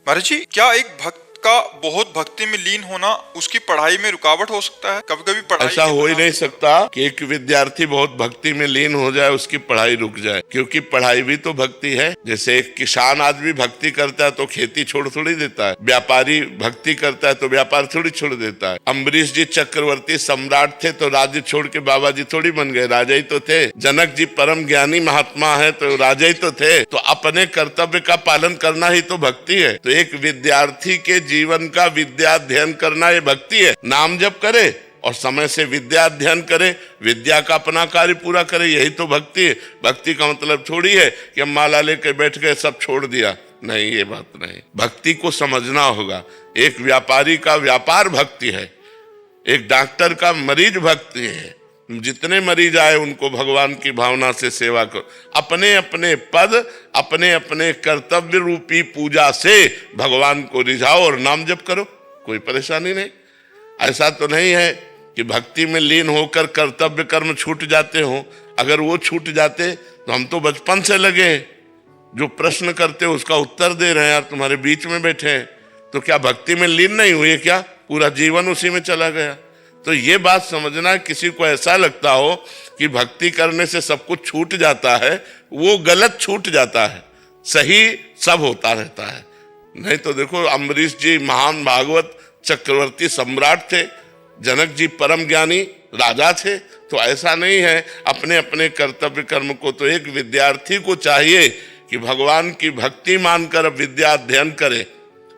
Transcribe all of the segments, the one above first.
महाराज जी, क्या एक भक्त का बहुत भक्ति में लीन होना उसकी पढ़ाई में रुकावट हो सकता है? कभी कभी पढ़ाई ऐसा के हो ही दौरान नहीं सकता कि एक विद्यार्थी बहुत भक्ति में लीन हो जाए, उसकी पढ़ाई रुक जाए, क्योंकि पढ़ाई भी तो भक्ति है। जैसे एक किसान आदमी भक्ति करता है तो खेती छोड़ थोड़ी देता है, व्यापारी भक्ति करता है तो व्यापार थोड़ी छोड़ देता है। अम्बरीश जी चक्रवर्ती सम्राट थे तो राज्य छोड़ के बाबा जी थोड़ी बन गए, राजा ही तो थे। जनक जी परम ज्ञानी महात्मा है तो राजा ही तो थे। तो अपने कर्तव्य का पालन करना ही तो भक्ति है। तो एक विद्यार्थी के जीवन का विद्या अध्ययन करना ये भक्ति है। नाम जप करे और समय से विद्या अध्ययन करे, विद्या का अपना कार्य पूरा करे, यही तो भक्ति है। भक्ति का मतलब थोड़ी है कि हम माला लेके बैठ गए सब छोड़ दिया, नहीं, ये बात नहीं। भक्ति को समझना होगा। एक व्यापारी का व्यापार भक्ति है, एक डॉक्टर का मरीज भक्ति है। जितने मरीज आए उनको भगवान की भावना से सेवा करो। अपने अपने पद, अपने अपने कर्तव्य रूपी पूजा से भगवान को रिझाओ और नाम जप करो, कोई परेशानी नहीं। ऐसा तो नहीं है कि भक्ति में लीन होकर कर्तव्य कर्म छूट जाते हो। अगर वो छूट जाते तो हम तो बचपन से लगे हैं, जो प्रश्न करते हो उसका उत्तर दे रहे हैं यार, तुम्हारे बीच में बैठे हैं। तो क्या भक्ति में लीन नहीं हुए? क्या पूरा जीवन उसी में चला गया? तो ये बात समझना, किसी को ऐसा लगता हो कि भक्ति करने से सब कुछ छूट जाता है, वो गलत छूट जाता है, सही सब होता रहता है। नहीं तो देखो, अम्बरीश जी महान भागवत चक्रवर्ती सम्राट थे, जनक जी परम ज्ञानी राजा थे। तो ऐसा नहीं है, अपने अपने कर्तव्य कर्म को तो एक विद्यार्थी को चाहिए कि भगवान की भक्ति मानकर विद्या अध्ययन करे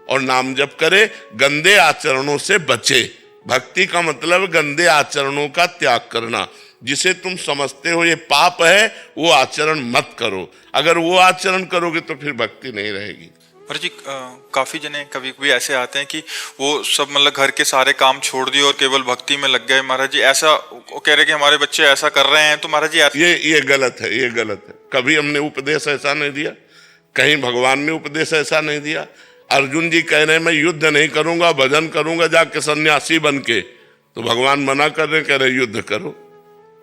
और नाम जप करे, गंदे आचरणों से बचे। भक्ति का मतलब गंदे आचरणों का त्याग करना। जिसे तुम समझते हो ये पाप है, वो आचरण मत करो। अगर वो आचरण करोगे तो फिर भक्ति नहीं रहेगी। महाराज जी, काफी जने कभी कभी ऐसे आते हैं कि वो सब मतलब घर के सारे काम छोड़ दिए और केवल भक्ति में लग गए। महाराज जी, ऐसा वो कह रहे कि हमारे बच्चे ऐसा कर रहे हैं, तो महाराज जी ये गलत है, ये गलत है। कभी हमने उपदेश ऐसा नहीं दिया, कहीं भगवान ने उपदेश ऐसा नहीं दिया। अर्जुन जी कह रहे हैं मैं युद्ध नहीं करूंगा, भजन करूंगा जाके सन्यासी बन के, तो भगवान मना कर रहे, कह रहे युद्ध करो।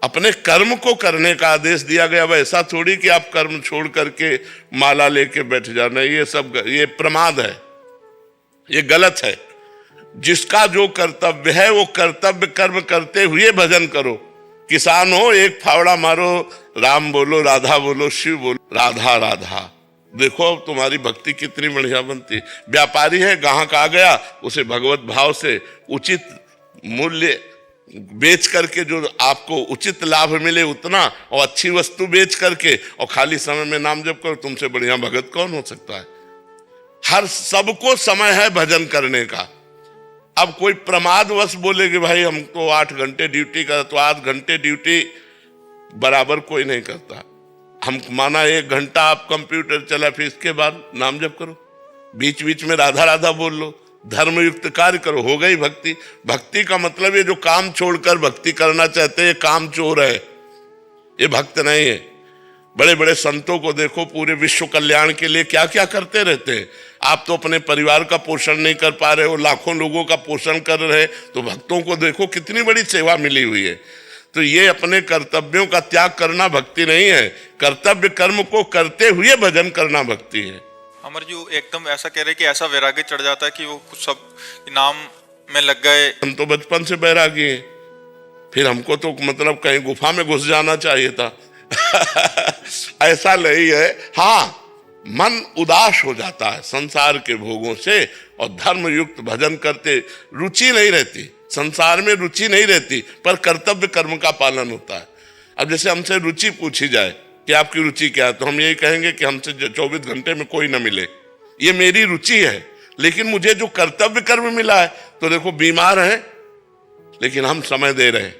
अपने कर्म को करने का आदेश दिया गया। अब ऐसा थोड़ी कि आप कर्म छोड़ करके माला लेके बैठ जाना, ये प्रमाद है, ये गलत है। जिसका जो कर्तव्य है वो कर्तव्य कर्म करते हुए भजन करो। किसान हो, एक फावड़ा मारो, राम बोलो, राधा बोलो, शिव बोलो, राधा राधा, देखो तुम्हारी भक्ति कितनी बढ़िया बनती। व्यापारी है, ग्राहक आ गया, उसे भगवत भाव से उचित मूल्य बेच करके जो आपको उचित लाभ मिले उतना, और अच्छी वस्तु बेच करके और खाली समय में नाम जप करो, तुमसे बढ़िया भगत कौन हो सकता है। हर सबको समय है भजन करने का। अब कोई प्रमादवश बोले कि भाई हम तो 8 घंटे ड्यूटी कर, तो 8 घंटे ड्यूटी बराबर कोई नहीं करता। हम माना 1 घंटा आप कंप्यूटर चला, फिर इसके बाद नाम जप करो, बीच बीच में राधा राधा बोल लो, धर्मयुक्त कार्य करो, हो गई भक्ति। भक्ति का मतलब ये जो काम छोड़कर भक्ति करना चाहते हैं, ये काम चोर है, ये भक्त नहीं है। बड़े बड़े संतों को देखो, पूरे विश्व कल्याण के लिए क्या क्या करते रहते हैं। आप तो अपने परिवार का पोषण नहीं कर पा रहे हो, लाखों लोगों का पोषण कर रहे, तो भक्तों को देखो कितनी बड़ी सेवा मिली हुई है। तो ये अपने कर्तव्यों का त्याग करना भक्ति नहीं है, कर्तव्य कर्म को करते हुए भजन करना भक्ति है। अमर जी एकदम ऐसा कह रहे कि ऐसा वैराग्य चढ़ जाता है कि वो कुछ सब नाम में लग गए। हम तो बचपन से बैरागी हैं, फिर हमको तो मतलब कहीं गुफा में घुस जाना चाहिए था। ऐसा नहीं है। हाँ, मन उदास हो जाता है संसार के भोगों से, और धर्म युक्त भजन करते रुचि नहीं रहती, संसार में रुचि नहीं रहती, पर कर्तव्य कर्म का पालन होता है। अब जैसे हमसे रुचि पूछी जाए कि आपकी रुचि क्या है, तो हम यही कहेंगे कि हमसे 24 घंटे में कोई ना मिले, ये मेरी रुचि है। लेकिन मुझे जो कर्तव्य कर्म मिला है, तो देखो बीमार है लेकिन हम समय दे रहे हैं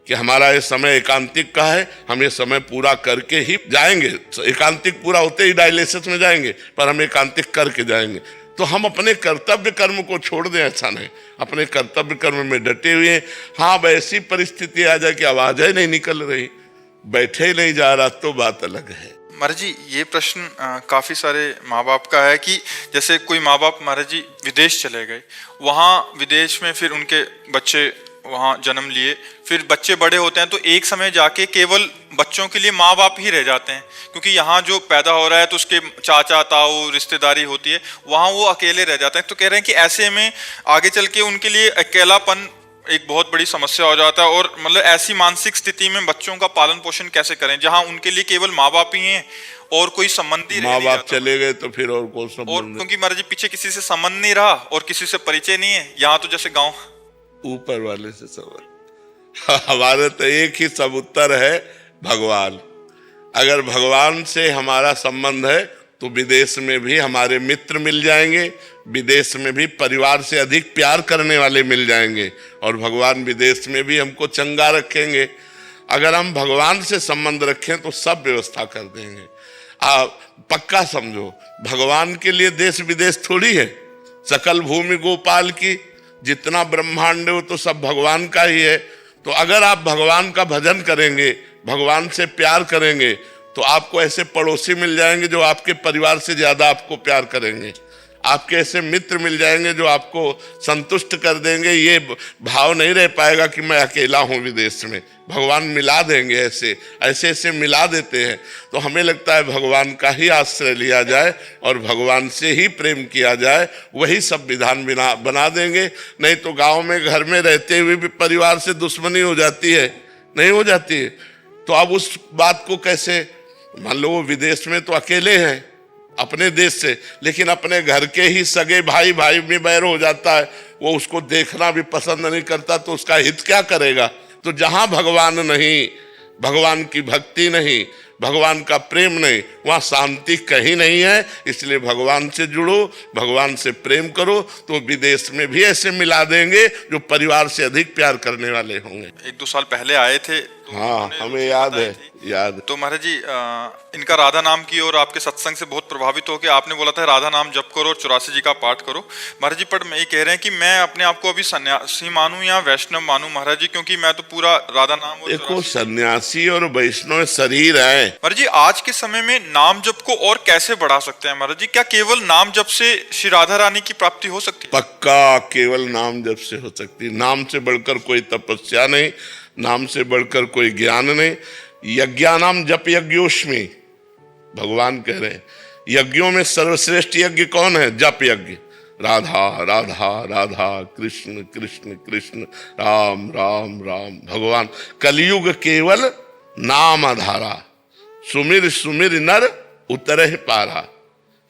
कि हमारा ये समय एकांतिक का है, हम ये समय पूरा करके ही जाएंगे। एकांतिक पूरा होते ही डायलिसिस में जाएंगे, पर हम एकांतिक करके जाएंगे। तो हम अपने कर्तव्य कर्म को छोड़ दें, ऐसा नहीं, अपने कर्तव्य कर्म में डटे हुए हैं। हाँ, वैसी परिस्थिति आ जाए कि आवाज ही नहीं निकल रही, बैठे ही नहीं जा रहा, तो बात अलग है। महाराज जी, ये प्रश्न काफी सारे माँ बाप का है कि जैसे कोई माँ बाप महाराज जी विदेश चले गए, वहाँ विदेश में फिर उनके बच्चे वहाँ जन्म लिए, फिर बच्चे बड़े होते हैं तो एक समय जाके केवल बच्चों के लिए माँ बाप ही रह जाते हैं, क्योंकि यहाँ जो पैदा हो रहा है तो उसके चाचा ताऊ रिश्तेदारी होती है, वहाँ वो अकेले रह जाते हैं। तो कह रहे हैं कि ऐसे में आगे चल के उनके लिए अकेलापन एक बहुत बड़ी समस्या हो जाता है, और मतलब ऐसी मानसिक स्थिति में बच्चों का पालन पोषण कैसे करें जहाँ उनके लिए केवल माँ बाप ही हैं और कोई संबंध ही माँ बाप चले गए तो फिर और कौन और संबंध। क्योंकि महाराज जी पीछे किसी से संबंध नहीं रहा और किसी से परिचय नहीं है, यहाँ तो जैसे गांव ऊपर वाले से सवाल। हमारे तो एक ही सब उत्तर है, भगवान। अगर भगवान से हमारा संबंध है तो विदेश में भी हमारे मित्र मिल जाएंगे, विदेश में भी परिवार से अधिक प्यार करने वाले मिल जाएंगे, और भगवान विदेश में भी हमको चंगा रखेंगे। अगर हम भगवान से संबंध रखें तो सब व्यवस्था कर देंगे। पक्का समझो, भगवान के लिए देश विदेश थोड़ी है। सकल भूमि गोपाल की, जितना ब्रह्मांड हो तो सब भगवान का ही है। तो अगर आप भगवान का भजन करेंगे, भगवान से प्यार करेंगे, तो आपको ऐसे पड़ोसी मिल जाएंगे जो आपके परिवार से ज्यादा आपको प्यार करेंगे। आपके ऐसे मित्र मिल जाएंगे जो आपको संतुष्ट कर देंगे। ये भाव नहीं रह पाएगा कि मैं अकेला हूं विदेश में। भगवान मिला देंगे, ऐसे ऐसे ऐसे मिला देते हैं। तो हमें लगता है भगवान का ही आश्रय लिया जाए और भगवान से ही प्रेम किया जाए, वही सब विधान बना देंगे। नहीं तो गांव में घर में रहते हुए भी परिवार से दुश्मनी हो जाती है, नहीं हो जाती है। तो अब उस बात को कैसे, मान लो वो विदेश में तो अकेले हैं अपने देश से, लेकिन अपने घर के ही सगे भाई भाई में बैर हो जाता है, वो उसको देखना भी पसंद नहीं करता, तो उसका हित क्या करेगा। तो जहां भगवान नहीं, भगवान की भक्ति नहीं, भगवान का प्रेम नहीं, वहां शांति कहीं नहीं है। इसलिए भगवान से जुड़ो, भगवान से प्रेम करो, तो विदेश में भी ऐसे मिला देंगे जो परिवार से अधिक प्यार करने वाले होंगे। 1-2 साल पहले आए थे तो हाँ, हमें याद है, याद। तो महाराज जी इनका राधा नाम की और आपके सत्संग से बहुत प्रभावित होकर आपने बोला था राधा नाम जप करो और 84 जी का पाठ करो। महाराज जी पर ये कह रहे हैं कि मैं अपने आप को अभी सन्यासी मानूं या वैष्णव मानूं महाराज जी, क्योंकि मैं तो पूरा राधा नाम और देखो, सन्यासी और वैष्णव शरीर है। महाराज जी आज के समय में नाम जप को और कैसे बढ़ा सकते हैं महाराज जी? क्या केवल नाम जप से श्री राधा रानी की प्राप्ति हो सकती है? पक्का केवल नाम जप से हो सकती है। नाम से बढ़कर कोई तपस्या नहीं, नाम से बढ़कर कोई ज्ञान नहीं। यज्ञानाम जप यज्ञोस्मि, भगवान कह रहे हैं यज्ञों में सर्वश्रेष्ठ यज्ञ कौन है? जप यज्ञ। राधा राधा राधा, कृष्ण कृष्ण कृष्ण, राम राम राम। भगवान कलयुग केवल नाम आधारा, सुमिर सुमिर नर उतरहि पारा।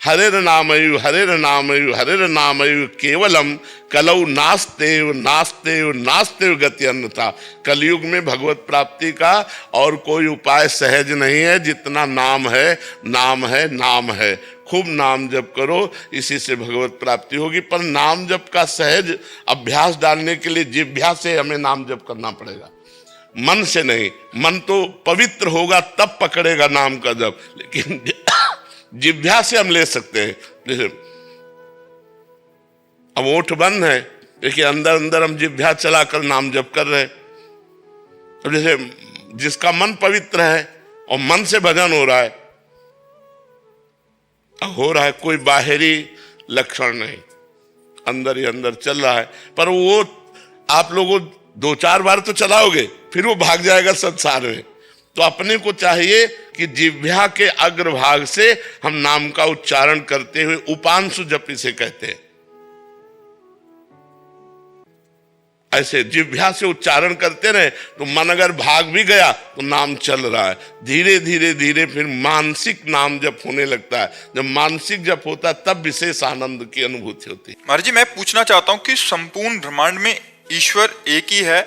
हरेर नामयु हरेर नामयु हरेर नामयु केवलम कलौ नास्तेव नास्तेव नास्तेव गति अन्यथा। कलयुग में भगवत प्राप्ति का और कोई उपाय सहज नहीं है जितना नाम है, नाम है, नाम है। खूब नाम जप करो, इसी से भगवत प्राप्ति होगी। पर नाम जप का सहज अभ्यास डालने के लिए जिह्वा से हमें नाम जप करना पड़ेगा, मन से नहीं। मन तो पवित्र होगा तब पकड़ेगा नाम का जप, लेकिन जिह्वा से हम ले सकते हैं। जैसे अब ओठ बंद है, देखिए अंदर अंदर हम जिह्वा चलाकर नाम जप कर रहे हैं। अब जैसे जिसका मन पवित्र है और मन से भजन हो रहा है, कोई बाहरी लक्षण नहीं, अंदर ही अंदर चल रहा है। पर वो आप लोगों 2-4 बार तो चलाओगे, फिर वो भाग जाएगा संसार में। तो अपने को चाहिए कि जिह्वा के अग्रभाग से हम नाम का उच्चारण करते हुए, उपांशु जप इसे कहते हैं, ऐसे जिह्वा से उच्चारण करते रहे तो मन अगर भाग भी गया तो नाम चल रहा है। धीरे धीरे धीरे फिर मानसिक नाम जप होने लगता है। जब मानसिक जप होता है तब विशेष आनंद की अनुभूति होती है। महाराज जी मैं पूछना चाहता हूँ कि संपूर्ण ब्रह्मांड में ईश्वर एक ही है,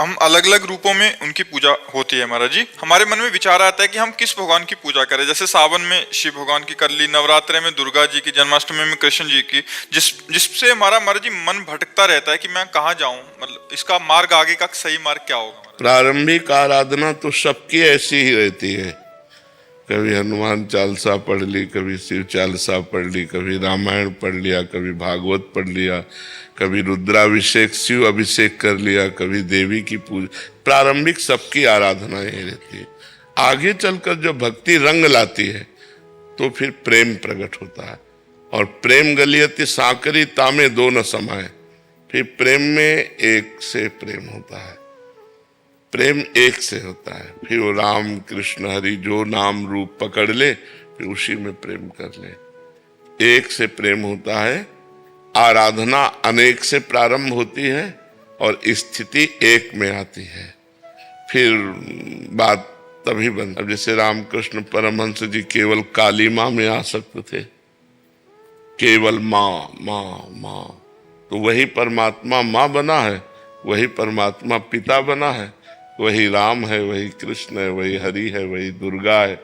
हम अलग अलग रूपों में उनकी पूजा होती है। महाराज जी हमारे मन में विचार आता है कि हम किस भगवान की पूजा करें। जैसे सावन में शिव भगवान की कर ली, नवरात्रे में दुर्गा जी की, जन्माष्टमी में कृष्ण जी की, जिससे हमारा महाराज जी मन भटकता रहता है कि मैं कहाँ जाऊं, मतलब इसका मार्ग आगे का सही मार्ग क्या होगा? प्रारंभिक आराधना तो सबकी ऐसी ही रहती है। कभी हनुमान चालीसा पढ़ ली, कभी शिव चालीसा पढ़ ली, कभी रामायण पढ़ लिया, कभी भागवत पढ़ लिया, कभी रुद्राभिषेक शिव अभिषेक कर लिया, कभी देवी की पूजा। प्रारंभिक सबकी आराधना यही रहती है। आगे चलकर जो भक्ति रंग लाती है तो फिर प्रेम प्रकट होता है। और प्रेम गलियति सांकरी तामे दो न समाये, फिर प्रेम में एक से प्रेम होता है, प्रेम एक से होता है। फिर वो राम कृष्ण हरि जो नाम रूप पकड़ ले फिर उसी में प्रेम कर ले। एक से प्रेम होता है, आराधना अनेक से प्रारंभ होती है और स्थिति एक में आती है। फिर बात तभी बन, अब जैसे रामकृष्ण परमहंस जी केवल काली माँ में आसक्त थे, केवल माँ माँ माँ, तो वही परमात्मा माँ बना है, वही परमात्मा पिता बना है, वही राम है, वही कृष्ण है, वही हरि है, वही दुर्गा है,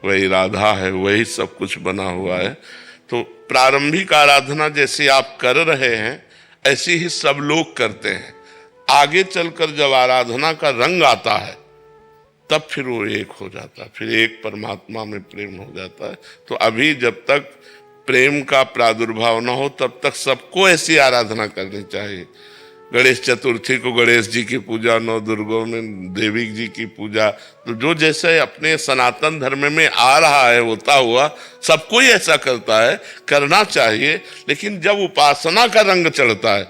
वही राधा है, वही सब कुछ बना हुआ है। तो प्रारंभिक आराधना जैसे आप कर रहे हैं ऐसी ही सब लोग करते हैं। आगे चलकर जब आराधना का रंग आता है तब फिर वो एक हो जाता है, फिर एक परमात्मा में प्रेम हो जाता है। तो अभी जब तक प्रेम का प्रादुर्भाव न हो तब तक सबको ऐसी आराधना करनी चाहिए। गणेश चतुर्थी को गणेश जी की पूजा, नौ दुर्गों में देवी जी की पूजा, तो जो जैसे अपने सनातन धर्म में आ रहा है होता हुआ सबको ही ऐसा करता है, करना चाहिए। लेकिन जब उपासना का रंग चढ़ता है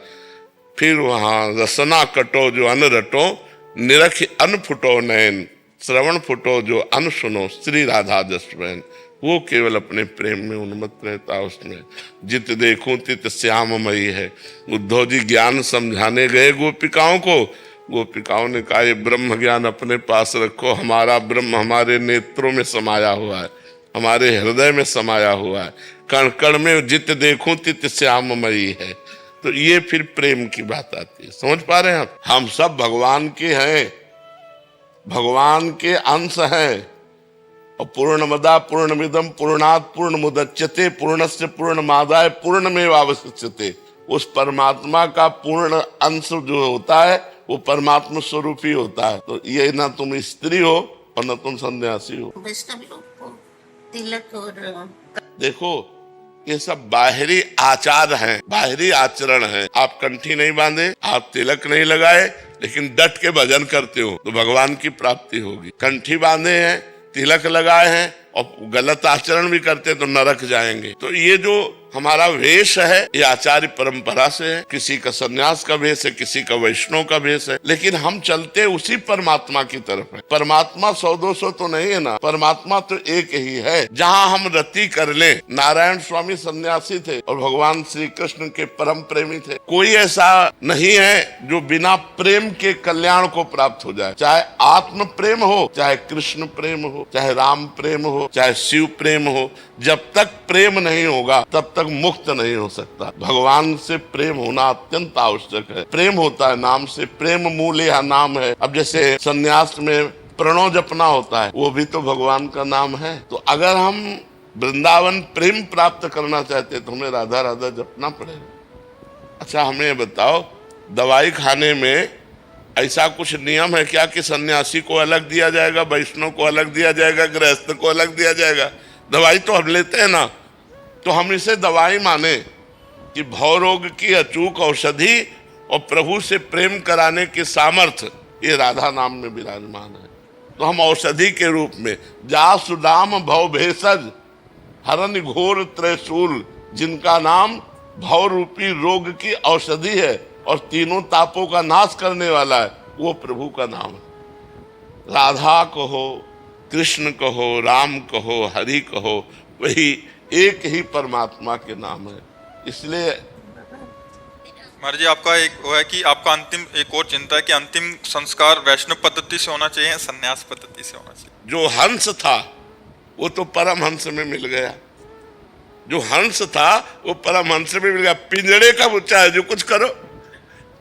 फिर वहाँ रसना कटो जो अन रटो, निरख अन फुटो नयन, श्रवण फुटो जो अन सुनो, श्री राधा जसवैन। वो केवल अपने प्रेम में उन्मत्त रहता है। उसमें जित देखूं तित श्याममयी है। उद्धव जी ज्ञान समझाने गए गोपिकाओं को, गोपिकाओं ने कहा ये ब्रह्म ज्ञान अपने पास रखो, हमारा ब्रह्म हमारे नेत्रों में समाया हुआ है, हमारे हृदय में समाया हुआ है, कण कण में जित देखूं तित श्याममयी है। तो ये फिर प्रेम की बात आती है। समझ पा रहे हैं आप? हम सब भगवान के हैं, भगवान के अंश हैं। और पूर्णमदा पूर्णमिदं पूर्णात् पूर्णमुदच्यते पूर्णस्य पूर्णमादाय पूर्णमेवावशिष्यते। उस परमात्मा का पूर्ण अंश जो होता है वो परमात्मा स्वरूप ही होता है। तो ये ना तुम स्त्री हो और ना तुम सन्यासी हो। वैष्णव लोग को तिलक और देखो ये सब बाहरी आचार हैं, बाहरी आचरण हैं। आप कंठी नहीं बांधे, आप तिलक नहीं लगाए, लेकिन डट के भजन करते हो तो भगवान की प्राप्ति होगी। कंठी बांधे हैं, तिलक लगाए हैं और गलत आचरण भी करते तो नरक जाएंगे। तो ये जो हमारा वेश है ये आचार्य परंपरा से है। किसी का सन्यास का वेश है, किसी का वैष्णव का वेश है, लेकिन हम चलते उसी परमात्मा की तरफ है। परमात्मा 100-200 तो नहीं है ना, परमात्मा तो एक ही है। जहाँ हम रति कर ले, नारायण स्वामी सन्यासी थे और भगवान श्री कृष्ण के परम प्रेमी थे। कोई ऐसा नहीं है जो बिना प्रेम के कल्याण को प्राप्त हो जाए। चाहे आत्म प्रेम हो, चाहे कृष्ण प्रेम हो, चाहे राम प्रेम हो, चाहे शिव प्रेम हो, जब तक प्रेम नहीं होगा तब तक मुक्त नहीं हो सकता। भगवान से प्रेम होना अत्यंत आवश्यक है। प्रेम होता है नाम से, प्रेम मूल यह नाम है। अब जैसे सन्यास में प्रणव जपना होता है, वो भी तो भगवान का नाम है। तो अगर हम वृंदावन प्रेम प्राप्त करना चाहते तो हमें राधा राधा जपना पड़ेगा। अच्छा हमें बताओ, दवाई खाने में ऐसा कुछ नियम है क्या कि सन्यासी को अलग दिया जाएगा, वैष्णव को अलग दिया जाएगा, गृहस्थ को अलग दिया जाएगा? दवाई तो हम लेते हैं ना, तो हम इसे दवाई माने कि भव रोग की अचूक औषधि और प्रभु से प्रेम कराने की सामर्थ्य ये राधा नाम में विराजमान है। तो हम औषधि के रूप में जा सुदाम भव भेषज हरन घोर त्रिशूल, जिनका नाम भव रूपी रोग की औषधि है और तीनों तापों का नाश करने वाला है, वो प्रभु का नाम है। राधा कहो, कृष्ण कहो, राम कहो, हरि कहो, वही एक ही परमात्मा के नाम है। इसलिए महाराज जी आपका एक वो है कि आपका अंतिम एक और चिंता है कि अंतिम संस्कार वैष्णव पद्धति से होना चाहिए, संन्यास पद्धति से होना चाहिए। जो हंस था वो तो परम हंस में मिल गया, जो हंस था वो परम हंस में मिल गया। पिंजड़े का बच्चा है, जो कुछ करो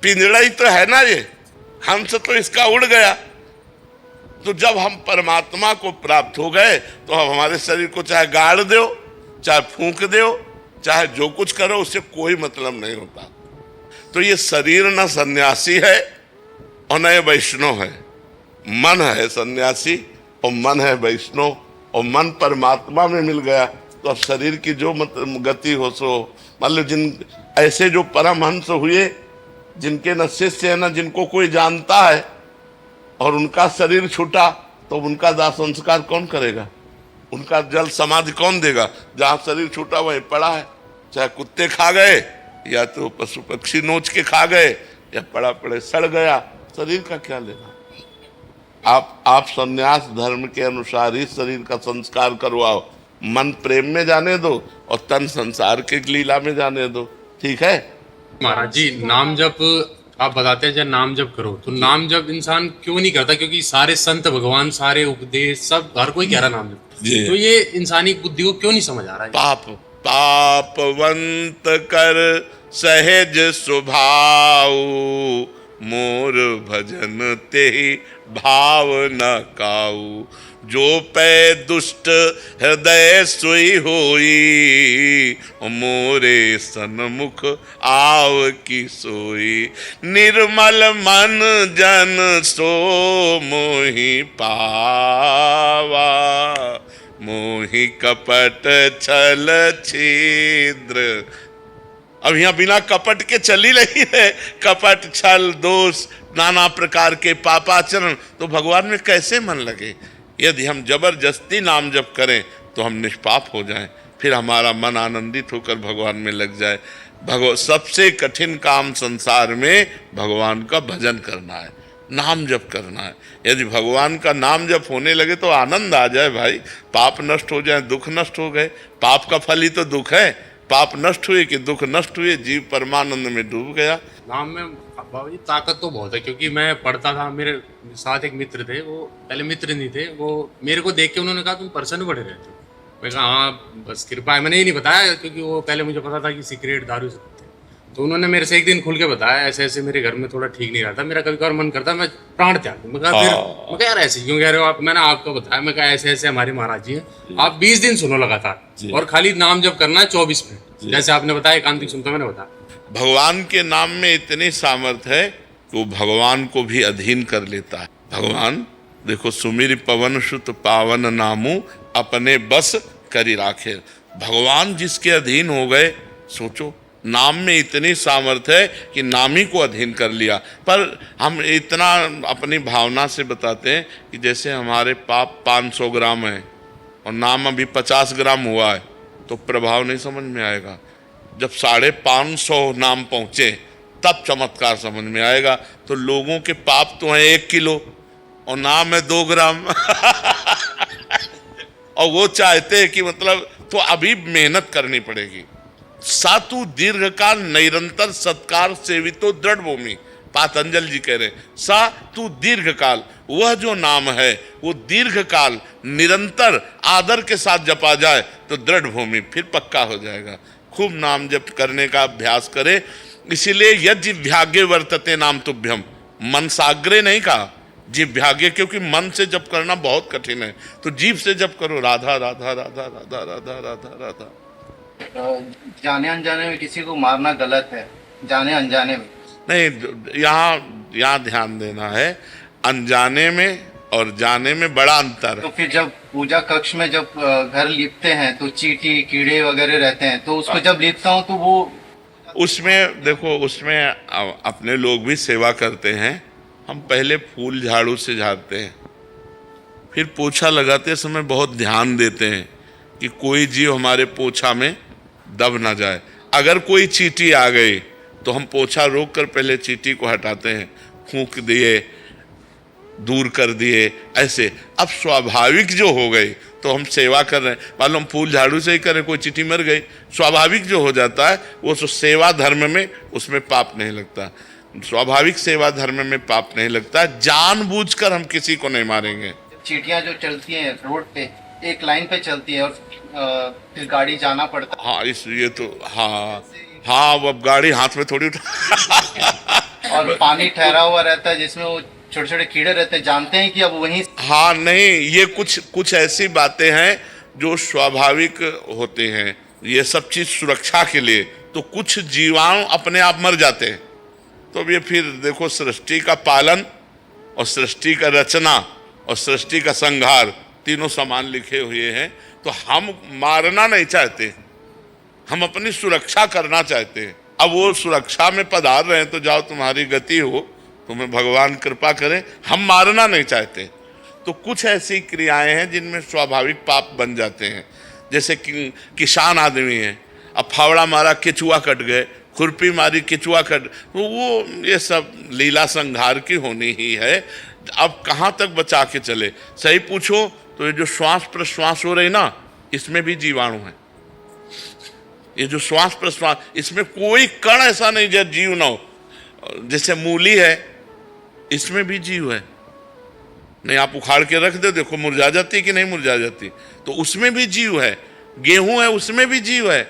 पिंजड़ा ही तो है ना, ये हंस तो इसका उड़ गया। तो जब हम परमात्मा को प्राप्त हो गए तो हम हमारे शरीर को चाहे गाड़ दो, चाहे फूंक दो, चाहे जो कुछ करो, उससे कोई मतलब नहीं होता। तो ये शरीर न सन्यासी है और न ये वैष्णव है, मन है सन्यासी और मन है वैष्णव, और मन परमात्मा में मिल गया। तो अब शरीर की जो गति हो सो, मतलब जिन ऐसे जो परमहंस हुए जिनके न शिष्य है न जिनको कोई जानता है, और उनका शरीर छूटा तो उनका दाह संस्कार कौन करेगा, उनका जल समाधि कौन देगा? जहाँ शरीर छूटा वहीं पड़ा है, चाहे कुत्ते खा गए या तो पशु पक्षी नोच के खा गए या पड़ा पड़े सड़ गया, शरीर का क्या लेना। आप संन्यास धर्म के अनुसार ही शरीर का संस्कार करवाओ, मन प्रेम में जाने दो और तन संसार के लीला में जाने दो, ठीक है। महाराज जी, नाम जप आप बताते हैं जब नाम जप करो तो नाम जप इंसान क्यों नहीं करता? क्योंकि सारे संत भगवान, सारे उपदेश, सब हर कोई कह रहा नाम जप, तो ये इंसानी बुद्धि को क्यों नहीं समझ आ रहा है? पापवंत कर सहज स्वभाव, मोर भजन ते भाव न काऊ। जो पै दुष्ट हृदय सोई होई, मोरे सन्मुख आव की सोई। निर्मल मन जन सो मोहि पावा, मोहि कपट छल छिद्र। अब यहाँ बिना कपट के चली रही है, कपट छल दोष नाना प्रकार के पापाचरण, तो भगवान में कैसे मन लगे। यदि हम जबरदस्ती नाम जप करें तो हम निष्पाप हो जाएं, फिर हमारा मन आनंदित होकर भगवान में लग जाए। सबसे कठिन काम संसार में भगवान का भजन करना है, नाम जप करना है। यदि भगवान का नाम जप होने लगे तो आनंद आ जाए भाई, पाप नष्ट हो जाए, दुख नष्ट हो गए। पाप का फल ही तो दुख है, पाप नष्ट हुए कि दुख नष्ट हुए, जीव परमानंद में डूब गया। नाम में बाबा जी ताकत तो बहुत है, क्योंकि मैं पढ़ता था, मेरे साथ एक मित्र थे, वो पहले मित्र नहीं थे, वो मेरे को देख के उन्होंने कहा तुम प्रसन्न बड़े रहते हो। मैं कहा हाँ बस कृपा है। मैंने ये नहीं बताया क्योंकि वो पहले मुझे पता था कि सिगरेट दारू से, तो उन्होंने मेरे से एक दिन खुल के बताया ऐसे ऐसे मेरे घर में थोड़ा ठीक नहीं रहता, मेरा कभी कभार मन करता मैं प्राण त्याग दूं। मैं कहा यार ऐसे क्यों कह रहे हो आप? मैंने आपको बताया, मैं कहा ऐसे ऐसे हमारे महाराज जी हैं, आप 20 दिन सुनो लगातार और खाली नाम जप करना है 24 मिनट, जैसे आपने बताया एकांतिक सुनता मैंने बताया। भगवान के नाम में इतनी सामर्थ्य है कि वो भगवान को भी अधीन कर लेता है। भगवान देखो, सुमिर पवन सुत पावन नामू अपने बस करी राखे। भगवान जिसके अधीन हो गए, सोचो नाम में इतनी सामर्थ्य है कि नाम ही को अधीन कर लिया। पर हम इतना अपनी भावना से बताते हैं कि जैसे हमारे पाप 500 ग्राम है और नाम अभी 50 ग्राम हुआ है, तो प्रभाव नहीं समझ में आएगा। जब 550 नाम पहुंचे तब चमत्कार समझ में आएगा। तो लोगों के पाप तो हैं 1 किलो और नाम है 2 ग्राम और वो चाहते हैं कि मतलब तो अभी मेहनत करनी पड़ेगी। सातु दीर्घकाल निरंतर सत्कार सेवितो दृढ़ भूमि, पातंजल जी कह रहे हैं। सा तू दीर्घकाल, वह जो नाम है वो दीर्घकाल निरंतर आदर के साथ जपा जाए तो दृढ़ भूमि, फिर पक्का हो जाएगा। खूब नाम जप करने का अभ्यास करे। इसीलिए यज्ञ वर्तते नाम तुभ्यम, मन साग्रे नहीं कहा, जिह्वाग्य, क्योंकि मन से जप करना बहुत कठिन है। तो जीभ से जप करो, राधा राधा राधा राधा राधा राधा राधा। जाने अनजाने में किसी को मारना गलत है, जाने अनजाने में नहीं। यहाँ ध्यान देना है, अनजाने में और जाने में बड़ा अंतर है। तो फिर जब पूजा कक्ष में जब घर लिपते हैं तो चींटी कीड़े वगैरह रहते हैं, तो उसको जब लिपता हूँ तो वो उसमें देखो, उसमें अपने लोग भी सेवा करते हैं। हम पहले फूल झाड़ू से झाड़ते हैं, फिर पोछा लगाते समय बहुत ध्यान देते हैं कि कोई जीव हमारे पोछा में दब ना जाए। अगर कोई चींटी आ गई तो हम पोछा रोक कर पहले चींटी को हटाते हैं, फूंक दिए, दूर कर दिए ऐसे। अब स्वाभाविक जो हो गई तो हम सेवा कर रहे हैं, मालूम फूल झाड़ू से ही करें, कोई चींटी मर गई, स्वाभाविक जो हो जाता है वो तो सेवा धर्म में, उसमें पाप नहीं लगता। स्वाभाविक सेवा धर्म में पाप नहीं लगता। जानबूझकर हम किसी को नहीं मारेंगे। चींटियां जो चलती हैं रोड पे एक लाइन पे चलती है और फिर गाड़ी जाना पड़ता है। हाँ इसलिए तो हाँ वो अब गाड़ी हाथ में थोड़ी उठा और पानी ठहरा हुआ रहता है जिसमें वो छोटे छोटे कीड़े रहते हैं, जानते हैं कि अब वहीं। हाँ नहीं, ये कुछ ऐसी बातें हैं जो स्वाभाविक होते हैं। ये सब चीज सुरक्षा के लिए, तो कुछ जीवाणु अपने आप मर जाते हैं। तो अब ये फिर देखो, सृष्टि का पालन और सृष्टि का रचना और सृष्टि का संहार तीनों समान लिखे हुए हैं। तो हम मारना नहीं चाहते, हम अपनी सुरक्षा करना चाहते हैं। अब वो सुरक्षा में पधार रहे हैं तो जाओ, तुम्हारी गति हो, तुम्हें भगवान कृपा करें। हम मारना नहीं चाहते। तो कुछ ऐसी क्रियाएं हैं जिनमें स्वाभाविक पाप बन जाते हैं। जैसे कि किसान आदमी है, अब फावड़ा मारा केचुआ कट गए, खुरपी मारी केचुआ कट, तो वो ये सब लीला संहार की होनी ही है। अब कहाँ तक बचा के चले? सही पूछो तो ये जो श्वास प्रश्वास हो रही ना, इसमें भी जीवाणु है। ये जो श्वास प्रश्वास, इसमें कोई कण ऐसा नहीं जो जीव ना हो। जैसे मूली है, इसमें भी जीव है। नहीं आप उखाड़ के रख दो, देखो मुरझा जाती कि नहीं मुरझा जाती, तो उसमें भी जीव है। गेहूं है, उसमें भी जीव है।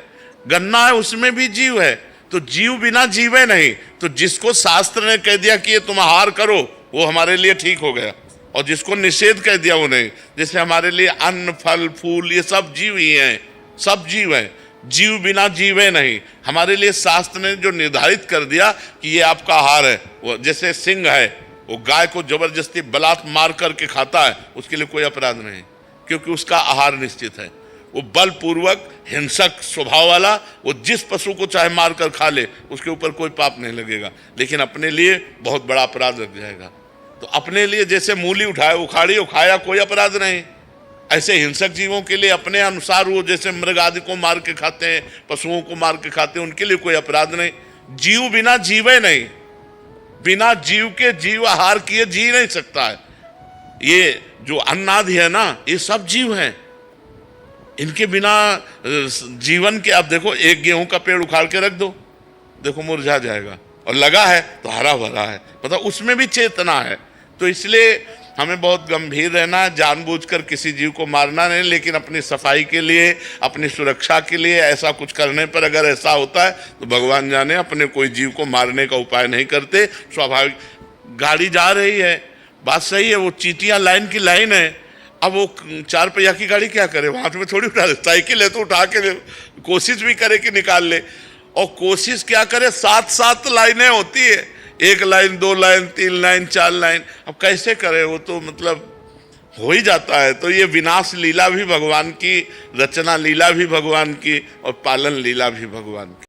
गन्ना है, उसमें भी जीव है। तो जीव बिना जीवे नहीं। तो जिसको शास्त्र ने कह दिया कि ये तुम आहार करो, वो हमारे लिए ठीक हो गया, और जिसको निषेध कह दिया वो नहीं। जैसे हमारे लिए अन्न फल फूल ये सब जीव ही हैं, सब जीव हैं। जीव बिना जीवे नहीं। हमारे लिए शास्त्र ने जो निर्धारित कर दिया कि ये आपका आहार है, वो जैसे सिंह है, वो गाय को जबरदस्ती बलात् मार करके खाता है, उसके लिए कोई अपराध नहीं, क्योंकि उसका आहार निश्चित है। वो बलपूर्वक हिंसक स्वभाव वाला, वो जिस पशु को चाहे मार कर खा ले, उसके ऊपर कोई पाप नहीं लगेगा, लेकिन अपने लिए बहुत बड़ा अपराध लग जाएगा। तो अपने लिए जैसे मूली उठाए, उखाड़ी, उखाया, कोई अपराध नहीं। ऐसे हिंसक जीवों के लिए अपने अनुसार वो जैसे मृग आदि को मार के खाते हैं, पशुओं को मार के खाते हैं, उनके लिए कोई अपराध नहीं। जीव बिना जीवे नहीं, बिना जीव के जीव आहार किए जी नहीं सकता है। ये जो अन्नादि है ना, ये सब जीव हैं। इनके बिना जीवन के, आप देखो एक गेहूं का पेड़ उखाड़ के रख दो, देखो मुरझा जाएगा, और लगा है तो हरा भरा है, मतलब उसमें भी चेतना है। तो इसलिए हमें बहुत गंभीर रहना है, जानबूझकर किसी जीव को मारना नहीं, लेकिन अपनी सफाई के लिए, अपनी सुरक्षा के लिए ऐसा कुछ करने पर अगर ऐसा होता है तो भगवान जाने, अपने कोई जीव को मारने का उपाय नहीं करते। स्वाभाविक गाड़ी जा रही है, बात सही है, वो चींटियां लाइन की लाइन है। अब वो 4 पहिया की गाड़ी क्या करे, हाथ में थोड़ी उठा दे, साइकिल है तो उठा के कोशिश भी करे कि निकाल ले, और कोशिश क्या करे, 7-7 लाइनें होती है, 1 लाइन 2 लाइन 3 लाइन 4 लाइन, अब कैसे करे, वो तो मतलब हो ही जाता है। तो ये विनाश लीला भी भगवान की, रचना लीला भी भगवान की, और पालन लीला भी भगवान की।